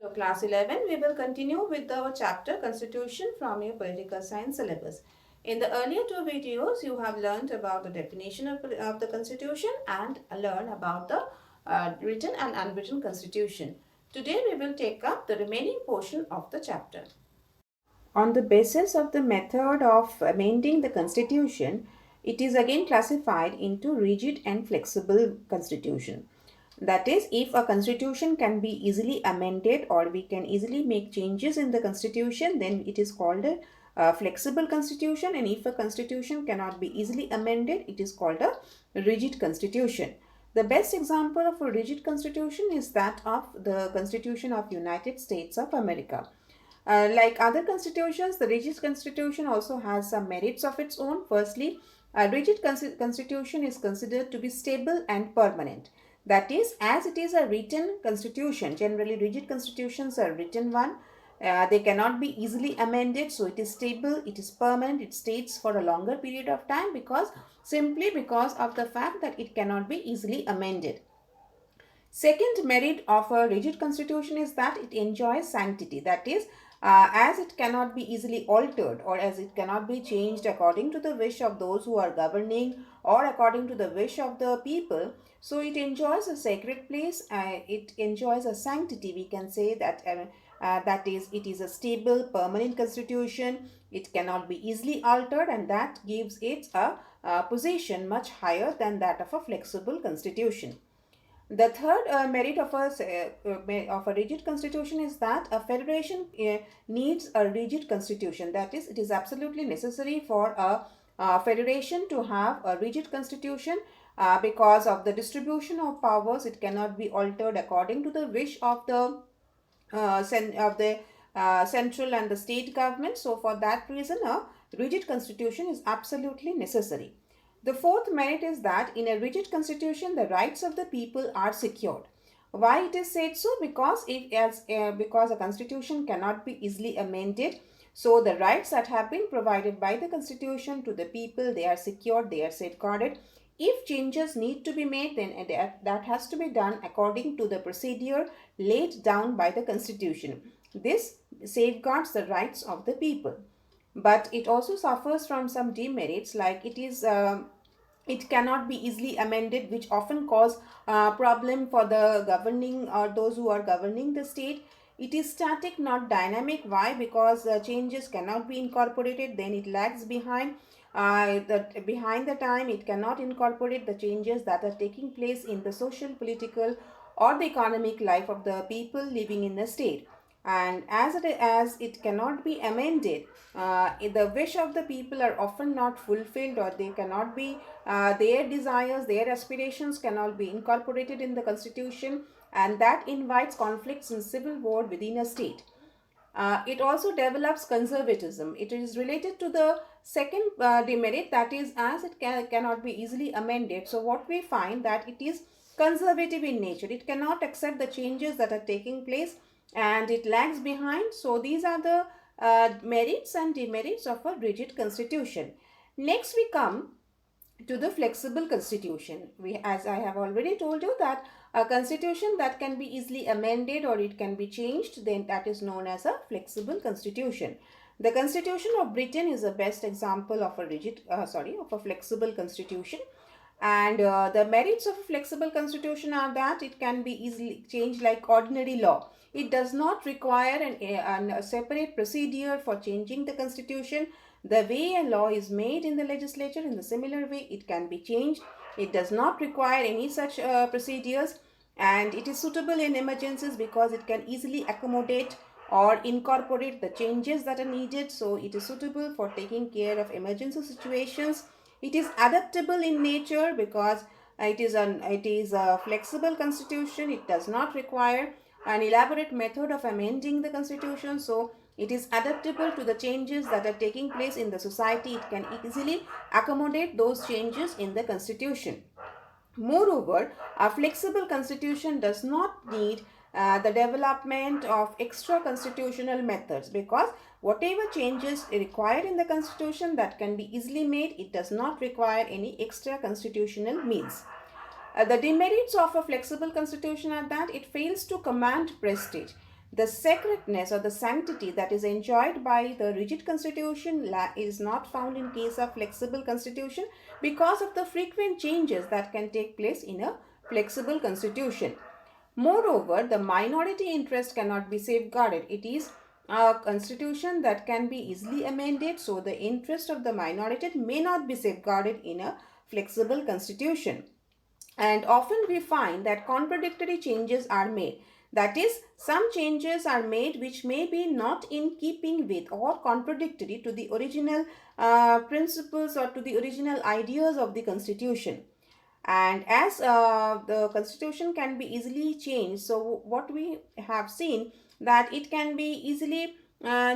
So class 11, we will continue with our chapter Constitution from your political science syllabus. In the earlier two videos, you have learned about the definition of the Constitution and learn about the written and unwritten Constitution. Today, we will take up the remaining portion of the chapter. On the basis of the method of amending the constitution, it is again classified into rigid and flexible constitution. That is, if a constitution can be easily amended or we can easily make changes in the constitution, then it is called a flexible constitution. And if a constitution cannot be easily amended, it is called a rigid constitution. The best example of a rigid constitution is that of the Constitution of United States of America. Like other constitutions, the rigid constitution also has some merits of its own. Firstly, a rigid constitution is considered to be stable and permanent. That is, as it is a written constitution, generally rigid constitutions are written one. They cannot be easily amended, so it is stable, it is permanent, it stays for a longer period of time simply because of the fact that it cannot be easily amended. Second merit of a rigid constitution is that it enjoys sanctity. That is, as it cannot be easily altered or as it cannot be changed according to the wish of those who are governing or according to the wish of the people, so it enjoys a sacred place, it enjoys a sanctity. We can say that that is, it is a stable, permanent constitution. It cannot be easily altered, and that gives it a position much higher than that of a flexible constitution. The third merit of a rigid constitution is that a federation needs a rigid constitution. That is, it is absolutely necessary for a federation to have a rigid constitution because of the distribution of powers. It cannot be altered according to the wish of the central and the state government. So, for that reason, a rigid constitution is absolutely necessary. The fourth merit is that in a rigid constitution, the rights of the people are secured. Why it is said so? Because a constitution cannot be easily amended, so the rights that have been provided by the constitution to the people, they are secured, they are safeguarded. If changes need to be made, then that has to be done according to the procedure laid down by the constitution. This safeguards the rights of the people, but it also suffers from some demerits, like it cannot be easily amended, which often cause problem for the governing or those who are governing the state. It is static, not dynamic. Why? Because changes cannot be incorporated, then it lags behind. Behind the time, it cannot incorporate the changes that are taking place in the social, political, or the economic life of the people living in the state. And as it cannot be amended, the wish of the people are often not fulfilled, or they cannot be their desires, their aspirations cannot be incorporated in the constitution, and that invites conflicts and civil war within a state. It also develops conservatism. It is related to the second demerit, that is, as it cannot be easily amended. So what we find, that it is conservative in nature. It cannot accept the changes that are taking place, and it lags behind. So these are the merits and demerits of a rigid constitution. Next, we come to the flexible constitution. As I have already told you, that a constitution that can be easily amended or it can be changed, then that is known as a flexible constitution. The Constitution of Britain is the best example of a flexible constitution. And the merits of a flexible constitution are that it can be easily changed like ordinary law. It does not require a separate procedure for changing the constitution. The way a law is made in the legislature, in the similar way, it can be changed. It does not require any such procedures, and it is suitable in emergencies because it can easily accommodate or incorporate the changes that are needed. So it is suitable for taking care of emergency situations. It is adaptable in nature because it is a flexible constitution. It does not require an elaborate method of amending the constitution. So it is adaptable to the changes that are taking place in the society. It can easily accommodate those changes in the constitution. Moreover, a flexible constitution does not need the development of extra constitutional methods, because whatever changes required in the constitution that can be easily made, it does not require any extra constitutional means. The demerits of a flexible constitution are that it fails to command prestige. The sacredness or the sanctity that is enjoyed by the rigid constitution is not found in case of flexible constitution because of the frequent changes that can take place in a flexible constitution. Moreover, the minority interest cannot be safeguarded. It is a constitution that can be easily amended, so the interest of the minority may not be safeguarded in a flexible constitution. And often we find that contradictory changes are made. That is, some changes are made which may be not in keeping with or contradictory to the original principles or to the original ideas of the constitution. And as the constitution can be easily changed, so what we have seen that it can be easily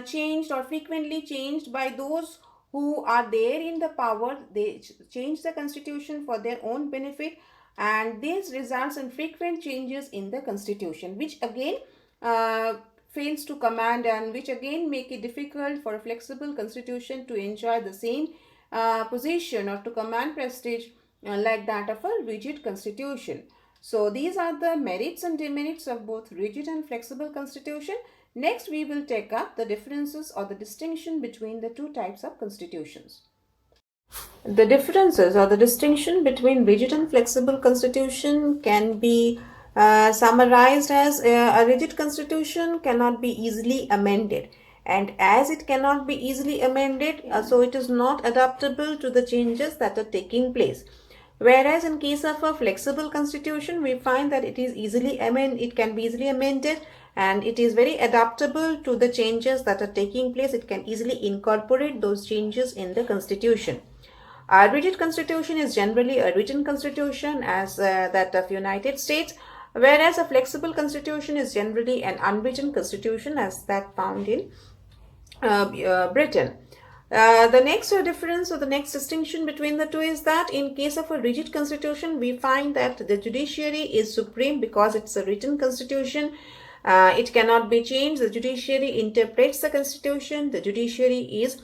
changed or frequently changed by those who are there in the power. They change the constitution for their own benefit, and this results in frequent changes in the constitution, which again fails to command, and which again make it difficult for a flexible constitution to enjoy the same position or to command prestige like that of a rigid constitution. So these are the merits and demerits of both rigid and flexible constitution. Next, we will take up the differences or the distinction between the two types of constitutions. The differences or the distinction between rigid and flexible constitution can be summarized as a rigid constitution cannot be easily amended, and as it cannot be easily amended, so it is not adaptable to the changes that are taking place. Whereas in case of a flexible constitution, we find that it can be easily amended, and it is very adaptable to the changes that are taking place. It can easily incorporate those changes in the constitution. A rigid constitution is generally a written constitution as that of United States, whereas a flexible constitution is generally an unwritten constitution as that found in Britain. The next difference or the next distinction between the two is that in case of a rigid constitution, we find that the judiciary is supreme because it's a written constitution. It cannot be changed. The judiciary interprets the constitution. The judiciary is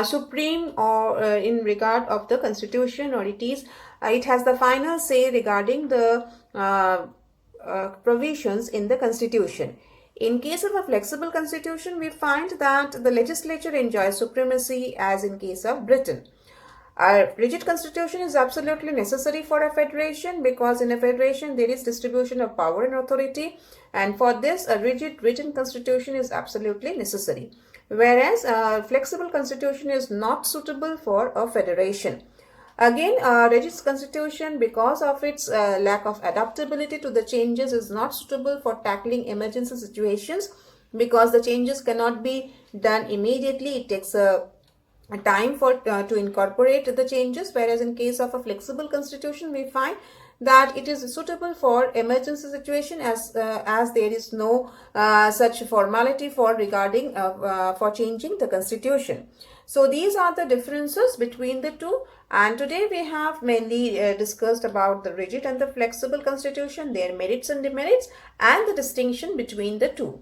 supreme or in regard of the constitution, or it has the final say regarding the provisions in the constitution. In case of a flexible constitution, we find that the legislature enjoys supremacy as in case of Britain. A rigid constitution is absolutely necessary for a federation because in a federation there is distribution of power and authority, and for this a rigid written constitution is absolutely necessary. Whereas a flexible constitution is not suitable for a federation. Again, a rigid constitution, because of its lack of adaptability to the changes, is not suitable for tackling emergency situations because the changes cannot be done immediately. It takes a time for to incorporate the changes, whereas in case of a flexible constitution, we find that it is suitable for emergency situation as there is no such formality for regarding for changing the constitution. So these are the differences between the two, and today we have mainly discussed about the rigid and the flexible constitution, their merits and demerits, and the distinction between the two.